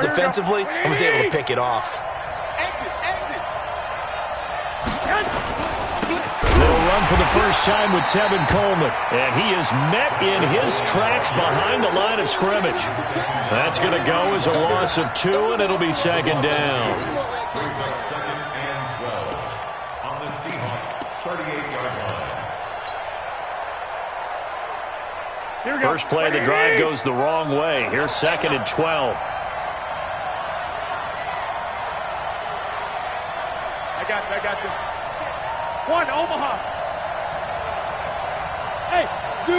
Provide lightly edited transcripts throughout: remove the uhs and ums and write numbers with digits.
defensively and was able to pick it off. Little run for the first time with Tevin Coleman. And he is met in his tracks behind the line of scrimmage. That's going to go as a loss of 2, and it'll be second down. Second and 12 on the Seahawks 38-yard line. First play of the drive goes the wrong way. Here's second and 12. I got you. 1, Omaha. Hey, 2.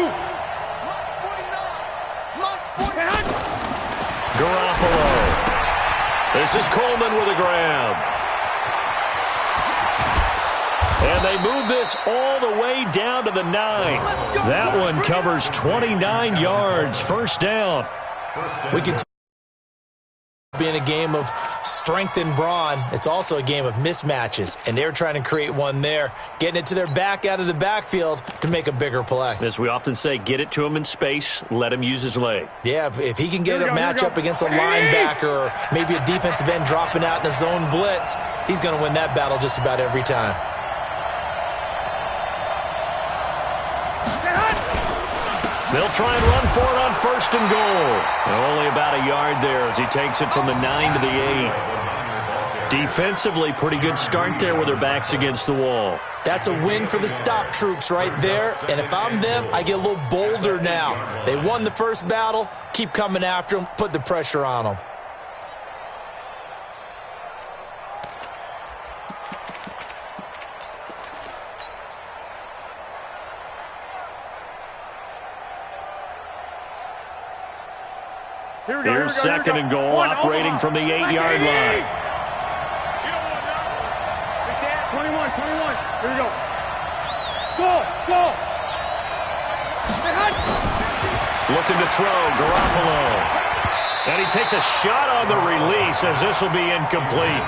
Garoppolo. This is Coleman with a grab. And they move this all the way down to the 9. That one covers 29 yards. First down. We can be in a game of strength and brawn. It's also a game of mismatches, and they're trying to create one there, getting it to their back out of the backfield to make a bigger play. As we often say, get it to him in space, let him use his leg. Yeah, if he can get a matchup against a linebacker or maybe a defensive end dropping out in a zone blitz, he's going to win that battle just about every time. They'll try and run for it on first and goal. Only about a yard there as he takes it from the 9 to the 8. Defensively, pretty good start there with their backs against the wall. That's a win for the stop troops right there. And if I'm them, I get a little bolder now. They won the first battle. Keep coming after them. Put the pressure on them. Here's second and goal, operating from the 8-yard line. 21. Here we go. Go. Looking to throw, Garoppolo. And he takes a shot on the release as this will be incomplete.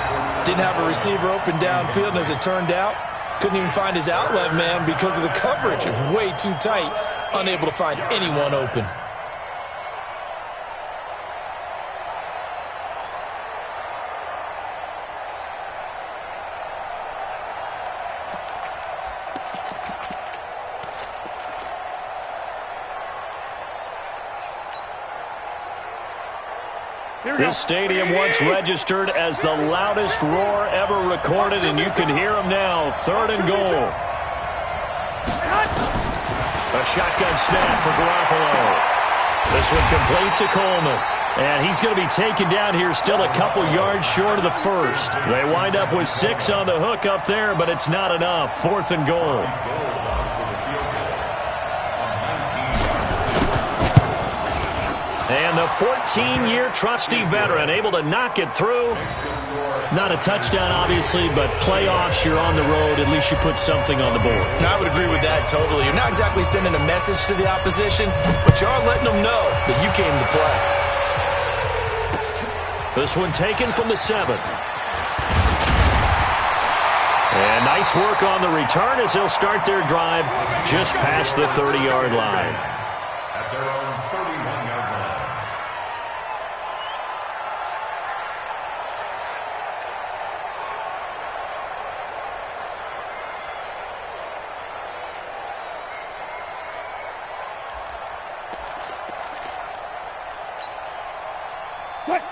Didn't have a receiver open downfield, and as it turned out, couldn't even find his outlet man because of the coverage. It was way too tight, unable to find anyone open. This stadium once registered as the loudest roar ever recorded, and you can hear them now. Third and goal. A shotgun snap for Garoppolo. This one complete to Coleman. And he's going to be taken down here, still a couple yards short of the first. They wind up with 6 on the hook up there, but it's not enough. Fourth and goal. And the 14-year trusty veteran able to knock it through. Not a touchdown, obviously, but playoffs, you're on the road. At least you put something on the board. I would agree with that totally. You're not exactly sending a message to the opposition, but you are letting them know that you came to play. This one taken from the 7. And nice work on the return as they'll start their drive just past the 30-yard line. At their own 31-yard line.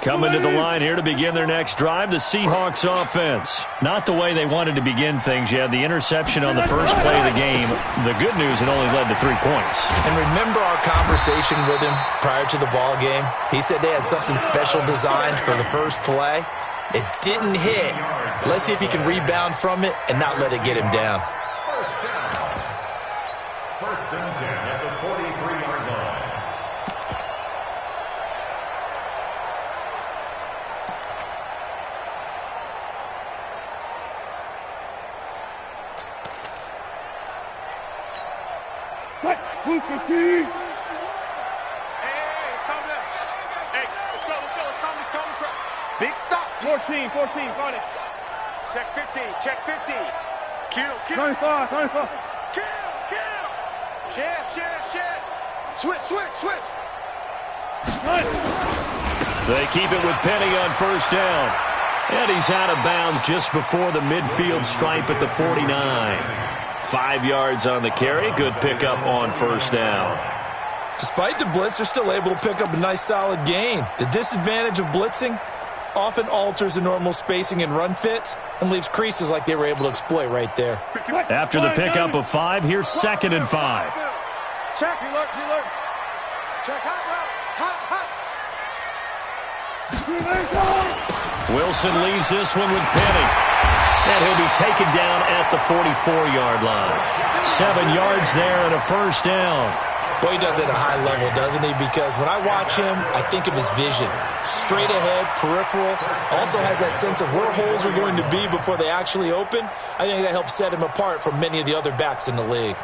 Coming to the line here to begin their next drive, the Seahawks offense. Not the way they wanted to begin things. You had the interception on the first play of the game. The good news, it only led to 3 points. And remember our conversation with him prior to the ball game? He said they had something special designed for the first play. It didn't hit. Let's see if he can rebound from it and not let it get him down. First down. First and 10 at the 43-yard line. Move for team. Let's go. Big stop. 14, got it. Check 50. Kill. 25. Kill. Shift. Switch. Nice. They keep it with Penny on first down. And he's out of bounds just before the midfield stripe at the 49. 5 yards on the carry. Good pickup on first down. Despite the blitz, they're still able to pick up a nice solid gain. The disadvantage of blitzing often alters the normal spacing and run fits and leaves creases like they were able to exploit right there. After the pickup of 5, here's 2nd and 5. Check, reload. Check, hot. Wilson leaves this one with Penny. And he'll be taken down at the 44-yard line. 7 yards there and a first down. Boy, he does it at a high level, doesn't he? Because when I watch him, I think of his vision. Straight ahead, peripheral. Also has that sense of where holes are going to be before they actually open. I think that helps set him apart from many of the other backs in the league.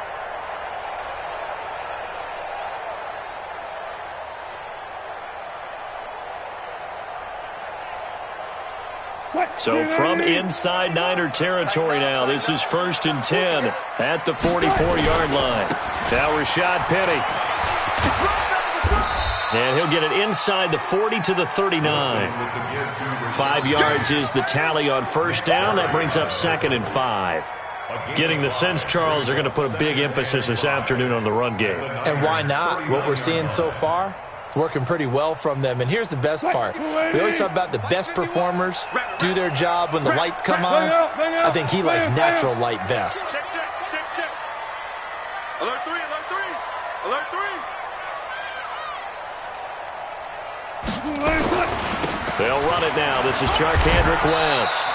So from inside Niner territory now, this is 1st and 10 at the 44-yard line. Now Rashad Penny. And he'll get it inside the 40 to the 39. 5 yards is the tally on first down. That brings up 2nd and 5. Getting the sense, Charles, they're going to put a big emphasis this afternoon on the run game. And why not? What we're seeing so far, it's working pretty well from them. And here's the best part. We always talk about the best performers do their job when the lights come on. I think he likes natural light best. Check. Alert 3. They'll run it now. This is Charkandrick West.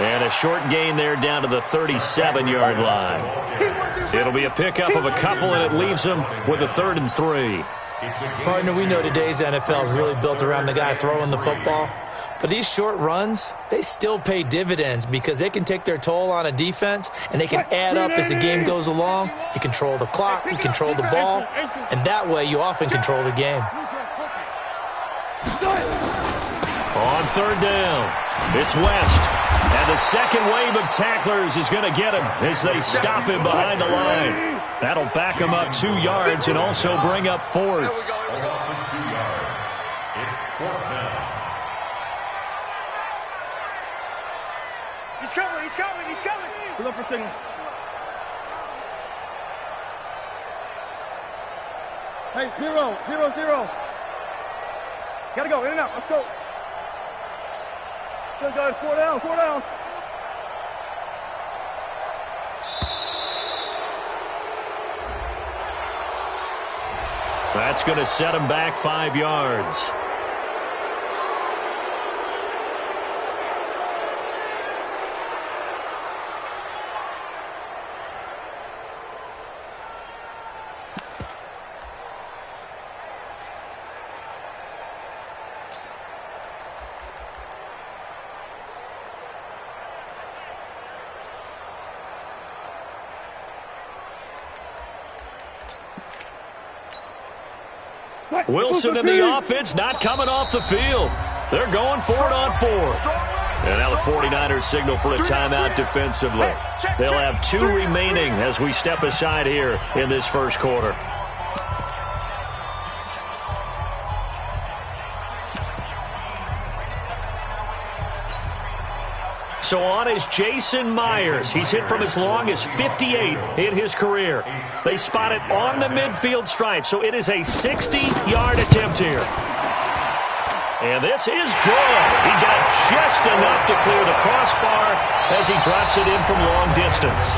And a short gain there down to the 37-yard line. It'll be a pickup of a couple, and it leaves them with a 3rd and 3. Partner, we know today's NFL is really built around the guy throwing the football. But these short runs, they still pay dividends because they can take their toll on a defense, and they can add up as the game goes along. You control the clock, you control the ball, and that way you often control the game. On 3rd down, it's West. And the second wave of tacklers is going to get him as they stop him behind the line. That'll back him up 2 yards and also bring up 4th. Also 2 yards. It's 4th down. He's coming. We're looking for signals. Hey, 0. Gotta go, in and out, let's go. Let's go, 4 down. That's going to set him back 5 yards. Wilson in the offense not coming off the field. They're going for it on 4th. And now the 49ers signal for a timeout defensively. They'll have 2 remaining as we step aside here in this first quarter. So on is Jason Myers. He's hit from as long as 58 in his career. They spot it on the midfield stripe, so it is a 60-yard attempt here. And this is good. He got just enough to clear the crossbar as he drops it in from long distance.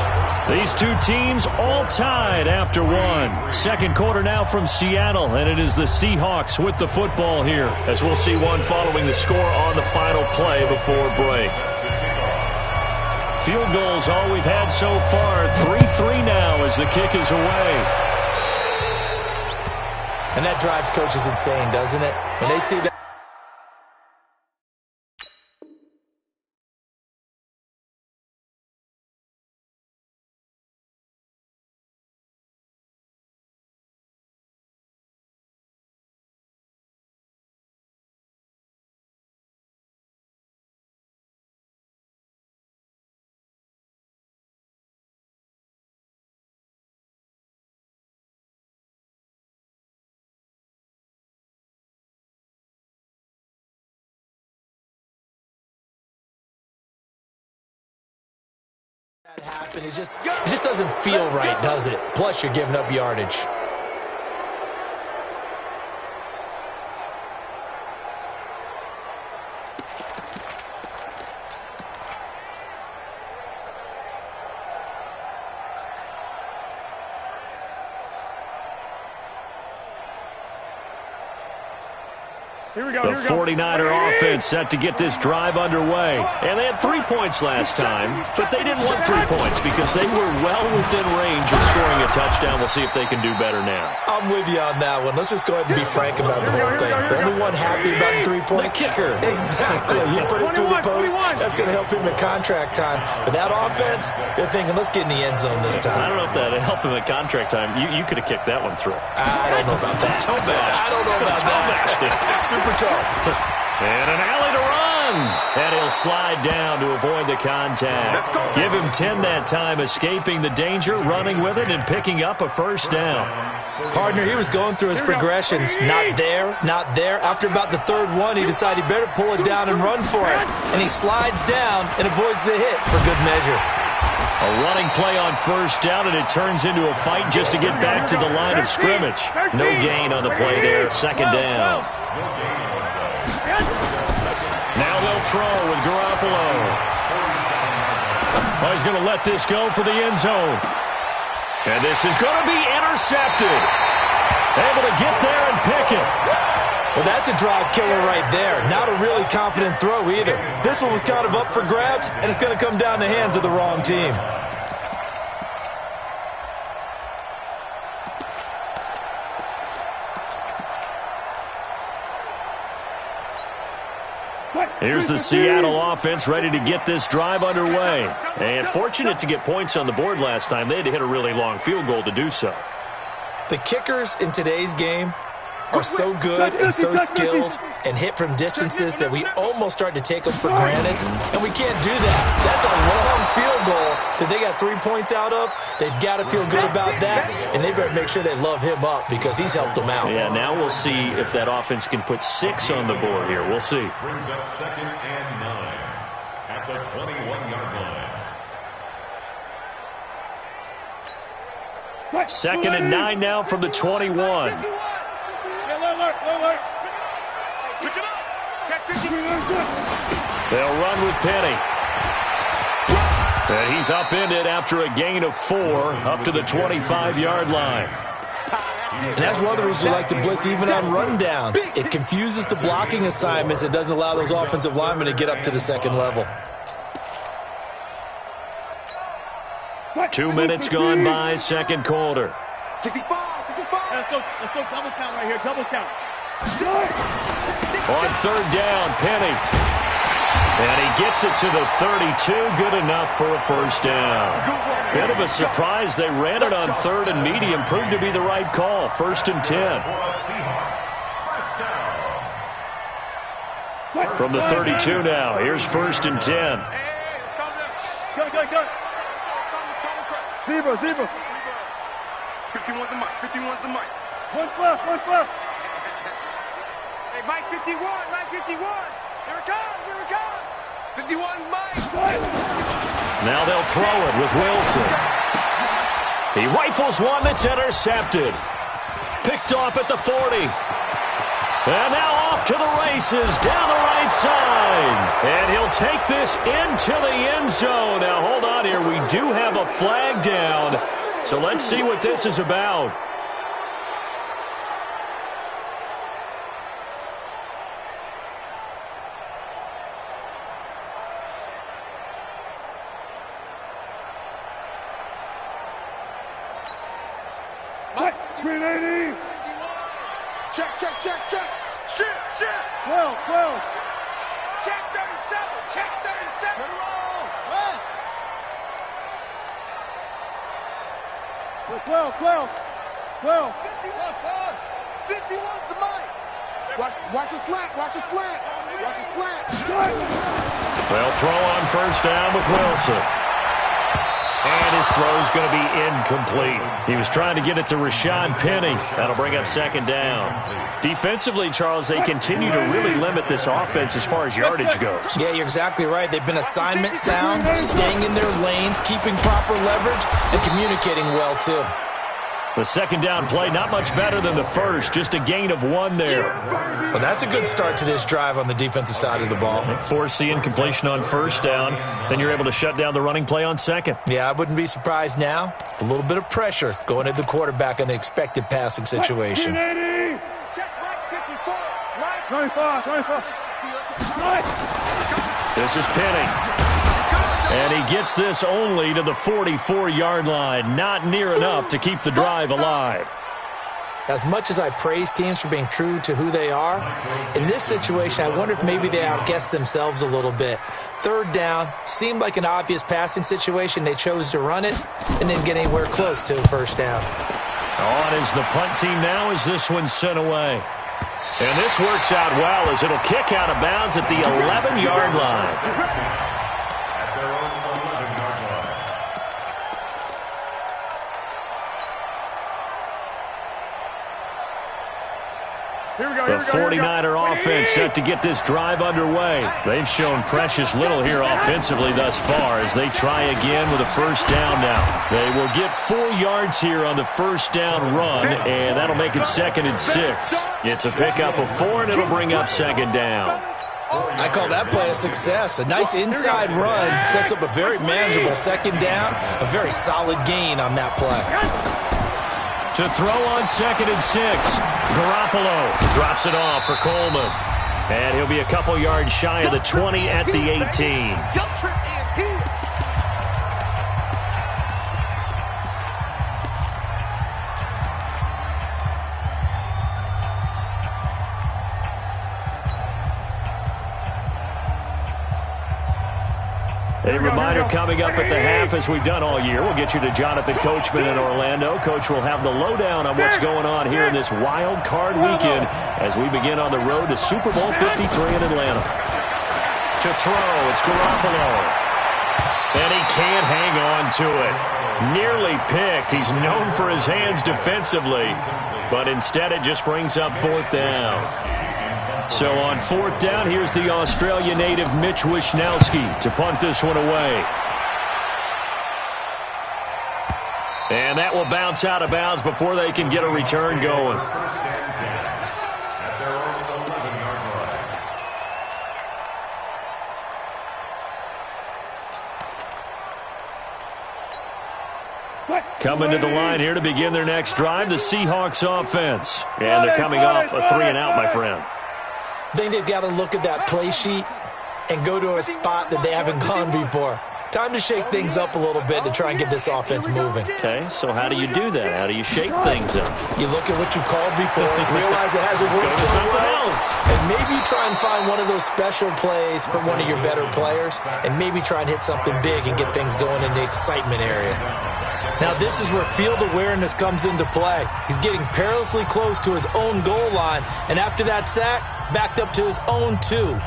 These two teams all tied after 1. Second quarter now from Seattle, and it is the Seahawks with the football here, as we'll see one following the score on the final play before break. Field goals all we've had so far. 3-3 now as the kick is away. And that drives coaches insane, doesn't it? When they see that. That happen. It just doesn't feel right, does it? Plus, you're giving up yardage. Here we go. The 49er offense set to get this drive underway. And they had 3 points last time, but they didn't want 3 points because they were well within range of scoring a touchdown. We'll see if they can do better now. I'm with you on that one. Let's just go ahead and be frank about the whole thing. The only one happy about the 3-point? The kicker. Exactly. He put it through the post. That's going to help him in contract time. But that offense, they're thinking, let's get in the end zone this time. I don't know if that helped him at contract time. You could have kicked that one through. I don't know about that. I don't know about that. Super toe. And an alley to run. And he'll slide down to avoid the contact. Give him 10 that time, escaping the danger, running with it, and picking up a first down. Partner, he was going through his progressions. Not there, not there. After about the third one, he decided he better pull it down and run for it. And he slides down and avoids the hit for good measure. A running play on first down, and it turns into a fight just to get back to the line of scrimmage. No gain on the play there. Second down. Now they'll throw with Garoppolo. Oh, he's going to let this go for the end zone. And this is going to be intercepted. Able to get there and pick it. Well, that's a drive killer right there. Not a really confident throw either. This one was kind of up for grabs, and it's going to come down the hands of the wrong team. Here's the Seattle offense ready to get this drive underway. And fortunate to get points on the board last time. They had to hit a really long field goal to do so. The kickers in today's game are so good and so skilled and hit from distances that we almost start to take them for granted, and we can't do that. That's a long field goal that they got 3 points out of. They've got to feel good about that, and they better make sure they love him up because he's helped them out. Yeah, now we'll see if that offense can put 6 on the board here. We'll see. Brings up 2nd and 9 at the 21-yard line. 2nd and 9 now from the 21. They'll run with Penny. And he's upended after a gain of 4 up to the 25-yard line. And that's one of the reasons you like to blitz even on rundowns. It confuses the blocking assignments. It doesn't allow those offensive linemen to get up to the second level. 2 minutes gone by, second quarter. 65. Let's go double count right here. Double count. On third down, Penny. And he gets it to the 32. Good enough for a first down. Bit of a surprise. They ran it on 3rd and medium. Proved to be the right call. 1st and 10. From the 32 now. Here's 1st and 10. Go. Zebra. 51's the mic. 51's the mic. One left. Hey, Mike 51. Here it comes. 51's mic. Now they'll throw it with Wilson. He rifles one that's intercepted. Picked off at the 40. And now off to the races down the right side. And he'll take this into the end zone. Now hold on here. We do have a flag down. So let's see what this is about. Mike, 380. Check. Shit. 12. Check 37. Roll. West. 12. 51's the mic. Watch a slant. They'll throw on first down with Wilson. And his throw's going to be incomplete. He was trying to get it to Rashad Penny. That'll bring up second down. Defensively, Charles, they continue to really limit this offense as far as yardage goes. Yeah, you're exactly right. They've been assignment sound, staying in their lanes, keeping proper leverage, and communicating well, too. The second down play, not much better than the first, just a gain of 1 there. Well, that's a good start to this drive on the defensive side of the ball. Force the incompletion on first down, then you're able to shut down the running play on second. Yeah, I wouldn't be surprised now. A little bit of pressure going at the quarterback in the expected passing situation. This is Penny. And he gets this only to the 44-yard line. Not near enough to keep the drive alive. As much as I praise teams for being true to who they are, in this situation, I wonder if maybe they outguessed themselves a little bit. Third down seemed like an obvious passing situation. They chose to run it and didn't get anywhere close to a first down. On is the punt team now as this one's sent away. And this works out well as it'll kick out of bounds at the 11-yard line. The 49er offense set to get this drive underway. They've shown precious little here offensively thus far as they try again with a first down now. They will get 4 yards here on the first down run, and that'll make it 2nd and 6. It's a pickup of 4, and it'll bring up second down. I call that play a success. A nice inside run sets up a very manageable second down. A very solid gain on that play. To throw on 2nd and 6. Garoppolo drops it off for Coleman. And he'll be a couple yards shy of the 20 at the 18. A reminder coming up at the half, as we've done all year. We'll get you to Jonathan Coachman in Orlando. Coach will have the lowdown on what's going on here in this wild card weekend as we begin on the road to Super Bowl 53 in Atlanta. To throw, it's Garoppolo. And he can't hang on to it. Nearly picked. He's known for his hands defensively, but instead it just brings up 4th down. So on 4th down, here's the Australia native Mitch Wishnowsky to punt this one away. And that will bounce out of bounds before they can get a return going. Coming to the line here to begin their next drive, the Seahawks offense. And they're coming off a 3-and-out, my friend. I think they've got to look at that play sheet and go to a spot that they haven't gone before. Time to shake things up a little bit to try and get this offense moving. Okay, so how do you do that? How do you shake things up? You look at what you've called before, realize it hasn't worked so well, and maybe try and find one of those special plays from one of your better players, and maybe try and hit something big and get things going in the excitement area. Now, this is where field awareness comes into play. He's getting perilously close to his own goal line, and after that sack, backed up to his own 2.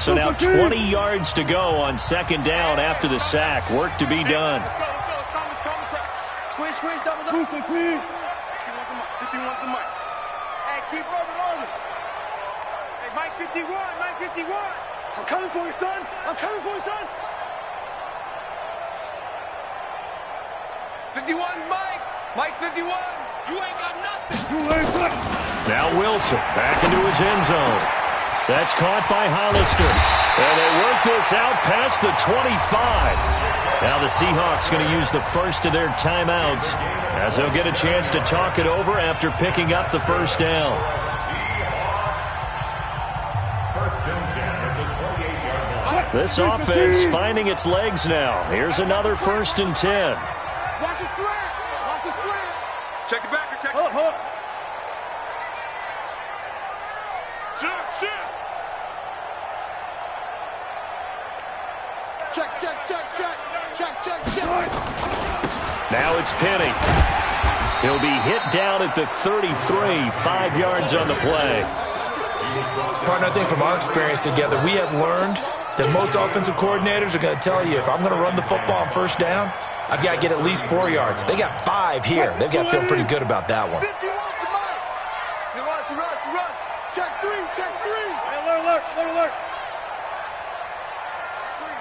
So now 20 yards to go on 2nd down after the sack. Work to be done. Squeeze, down with the 51's the mic. Hey, keep rolling. Hey, Mike 51. I'm coming for you, son. I'm coming for you, son. 51's Mike. Mike 51. You ain't got nothing. Now Wilson back into his end zone. That's caught by Hollister. And they work this out past the 25. Now the Seahawks going to use the first of their timeouts as they'll get a chance to talk it over after picking up the first down. This offense finding its legs now. Here's another 1st and 10. Watch his slant. Check it back. Hold up. Shit. Check. Now it's Penny. He'll be hit down at the 33, 5 yards on the play. Partner, I think from our experience together, we have learned that most offensive coordinators are going to tell you, if I'm going to run the football on first down, I've got to get at least 4 yards. They got 5 here. They've got to feel pretty good about that one. 51 to Mike. You run. Check 3. Hey, alert.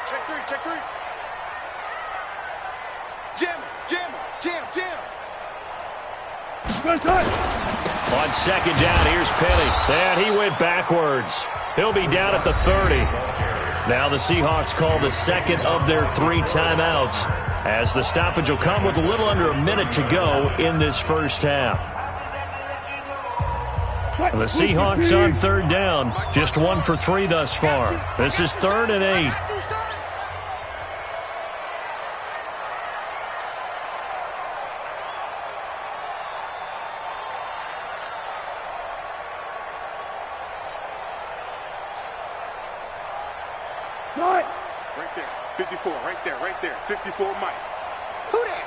Check 3. Jam. Good touch. On second down, here's Penny. And he went backwards. He'll be down at the 30. Now the Seahawks call the second of their 3 timeouts, as the stoppage will come with a little under a minute to go in this first half. The Seahawks on third down, just 1 for 3 thus far. This is 3rd and 8. Right there. 54, right there. 54, Mike. Who that?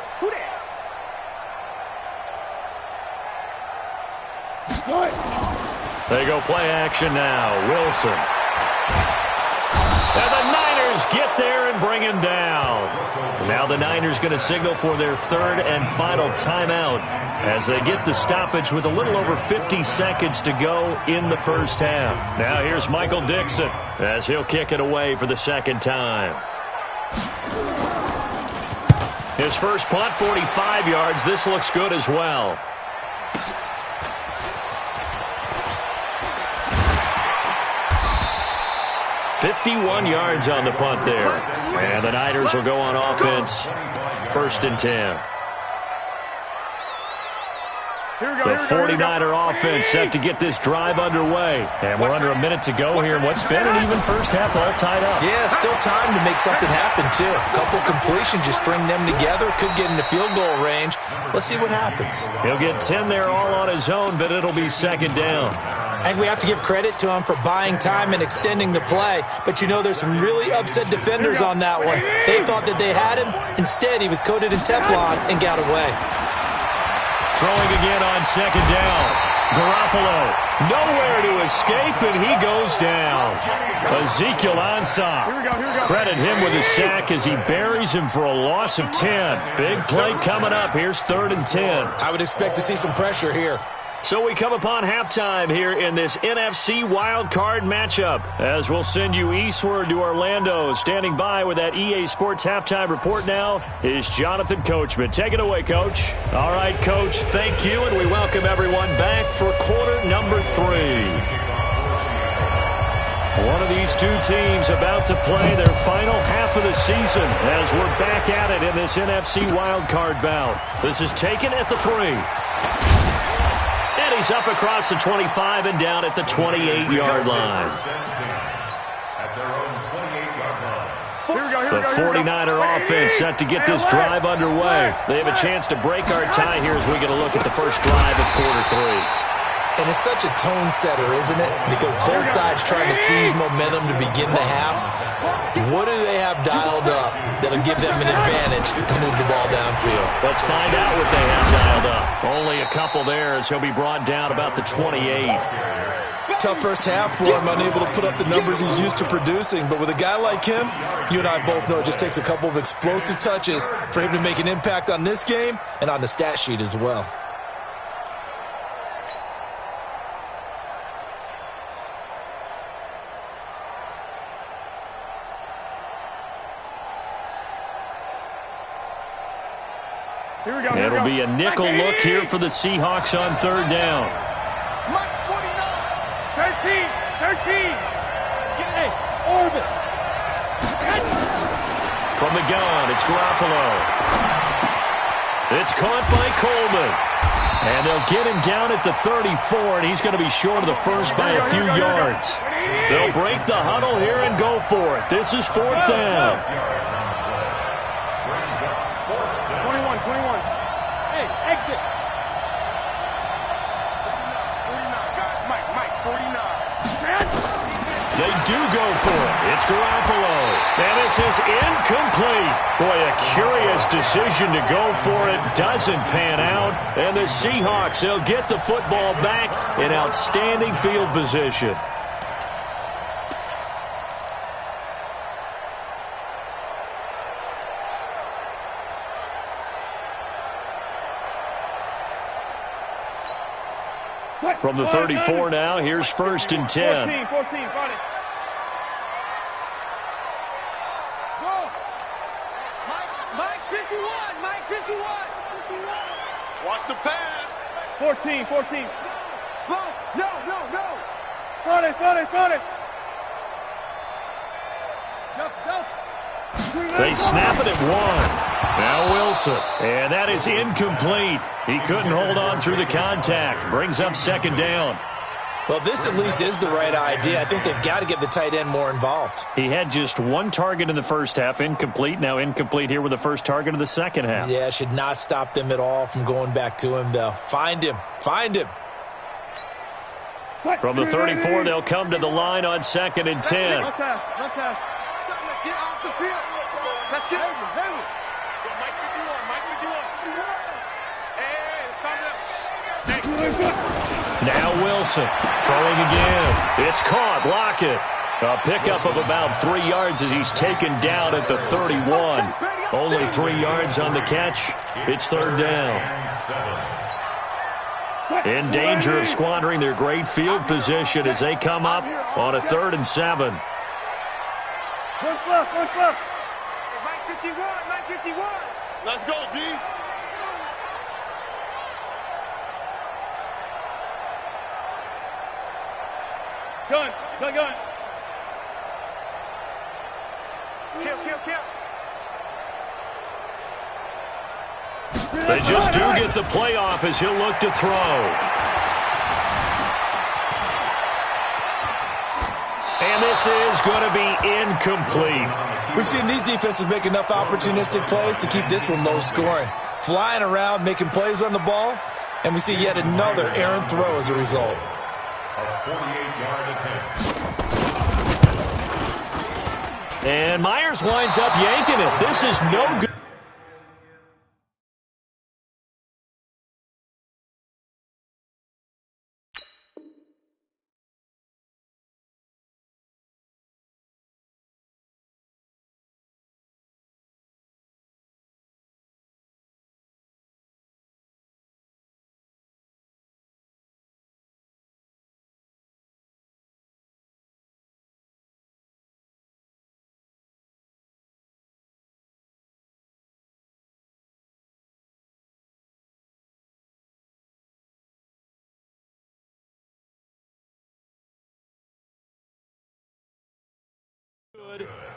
They go play action now. Wilson. And the Niners get there and bring him down. Now the Niners going to signal for their 3rd and final timeout as they get the stoppage with a little over 50 seconds to go in the first half. Now here's Michael Dixon as he'll kick it away for the second time. His first punt, 45 yards. This looks good as well. $51 yards on the punt there. And the Niners will go on offense. 1st and 10. The 49er offense set to get this drive underway. And we're under a minute to go here in what's been an even first half, all tied up. Yeah, still time to make something happen, too. A couple completions, just string them together. Could get into field goal range. Let's see what happens. He'll get 10 there all on his own, but it'll be second down. I think we have to give credit to him for buying time and extending the play. But, you know, there's some really upset defenders on that one. They thought that they had him. Instead, he was coated in Teflon and got away. Throwing again on second down. Garoppolo, nowhere to escape, and he goes down. Ezekiel Ansah. Credit him with a sack as he buries him for a loss of 10. Big play coming up. Here's 3rd and 10. I would expect to see some pressure here. So we come upon halftime here in this NFC wildcard matchup, as we'll send you eastward to Orlando. Standing by with that EA Sports halftime report now is Jonathan Coachman. Take it away, Coach. All right, Coach, thank you, and we welcome everyone back for quarter number 3. One of these two teams about to play their final half of the season as we're back at it in this NFC wildcard bout. This is taken at the 3. And he's up across the 25 and down at the 28-yard line. The 49er offense set to get this drive underway. They have a chance to break our tie here as we get a look at the first drive of quarter 3. And it's such a tone setter, isn't it? Because both sides trying to seize momentum to begin the half. What do they have dialed up that'll give them an advantage to move the ball downfield? Let's find out what they have dialed up. Only a couple there as he'll be brought down about the 28. Tough first half for him, unable to put up the numbers he's used to producing. But with a guy like him, you and I both know it just takes a couple of explosive touches for him to make an impact on this game and on the stat sheet as well. It'll be a nickel look here for the Seahawks on third down. Mike 49. 13. Hey, orbit. From the gun, it's Garoppolo. It's caught by Coleman. And they'll get him down at the 34, and he's going to be short of the first by a few yards. They'll break the huddle here and go for it. This is 4th down. 21. Hey, exit. 49, guys. Mike 49. They do go for it. It's Garoppolo. And this is incomplete. Boy, a curious decision to go for it. Doesn't pan out. And the Seahawks, they'll get the football back in outstanding field position. From the 34 now, here's 1st and 10. 14, run it. Go. Mike 51, Mike 51. Watch the pass. 14. Smoke. No. Run it. They snap it at 1. Now Wilson. And that is incomplete. He couldn't hold on through the contact. Brings up 2nd down. Well, this at least is the right idea. I think they've got to get the tight end more involved. He had just 1 target in the first half, incomplete. Now incomplete here with the first target of the second half. Yeah, should not stop them at all from going back to him, though. Find him. From the 34, they'll come to the line on 2nd and 10. No pass. Let's get off the field. Let's get over. Mike 51. Hey, it's coming up. Now Wilson throwing again. It's caught. Lockett. A pickup of about 3 yards as he's taken down at the 31. Only 3 yards on the catch. It's 3rd down. In danger of squandering their great field position as they come up on a 3rd and 7. Push left. Mike 51. Let's go, D. Gun. Kill. They just do get the playoff as he'll look to throw. And this is going to be incomplete. We've seen these defenses make enough opportunistic plays to keep this one low scoring. Flying around, making plays on the ball, and we see yet another errant throw as a result. A 48-yard attempt. And Myers winds up yanking it. This is no good.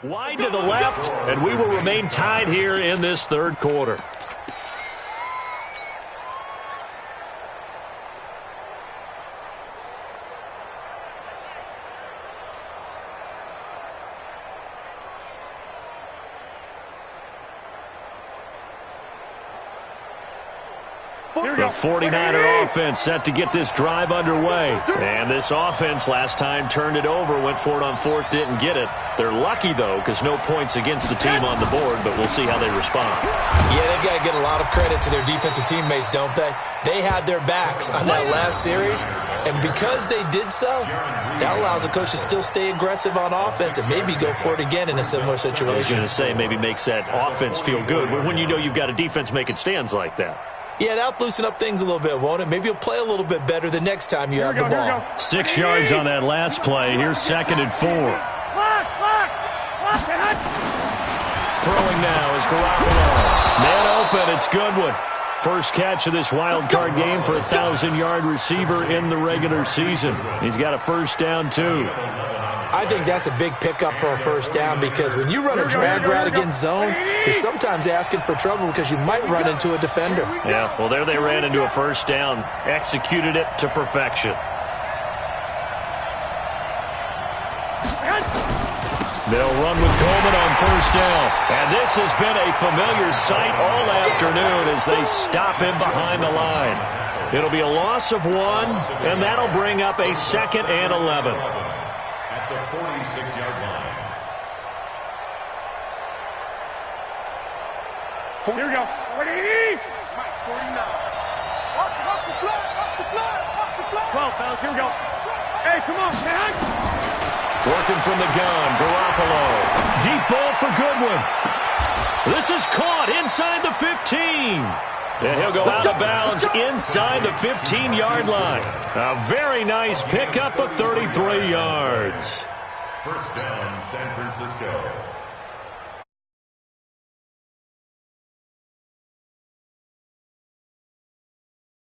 Wide to the left, and we will remain tied here in this 3rd quarter. The 49er offense set to get this drive underway. And this offense last time turned it over, went for it on 4th, didn't get it. They're lucky, though, because no points against the team on the board, but we'll see how they respond. Yeah, they've got to get a lot of credit to their defensive teammates, don't they? They had their backs on that last series, and because they did so, that allows the coach to still stay aggressive on offense and maybe go for it again in a similar situation. I was going to say maybe makes that offense feel good, but when you know you've got a defense making stands like that. Yeah, that'll loosen up things a little bit, won't it? Maybe you'll play a little bit better the next time you have the ball. 6 yards on that last play. Here's 2nd and 4. Throwing now is Garoppolo. Man open, it's Goodwin. First catch of this wild card game for a 1,000-yard receiver in the regular season. He's got a 1st down, too. I think that's a big pickup for a 1st down because when you run a drag route against zone, you're sometimes asking for trouble because you might run into a defender. Yeah, well, there they ran into a 1st down, executed it to perfection. They'll run with Coleman on 1st down. And this has been a familiar sight all afternoon as they stop him behind the line. It'll be a loss of 1, and that'll bring up a 2nd and 11. At the 46-yard line. Here we go. 49. Off the flat. 12, fellas. Here we go. Hey, come on, man. Working from the gun, Garoppolo. Deep ball for Goodwin. This is caught inside the 15. And he'll go out of bounds inside the 15-yard line. A very nice pickup of 33 yards. First down, San Francisco.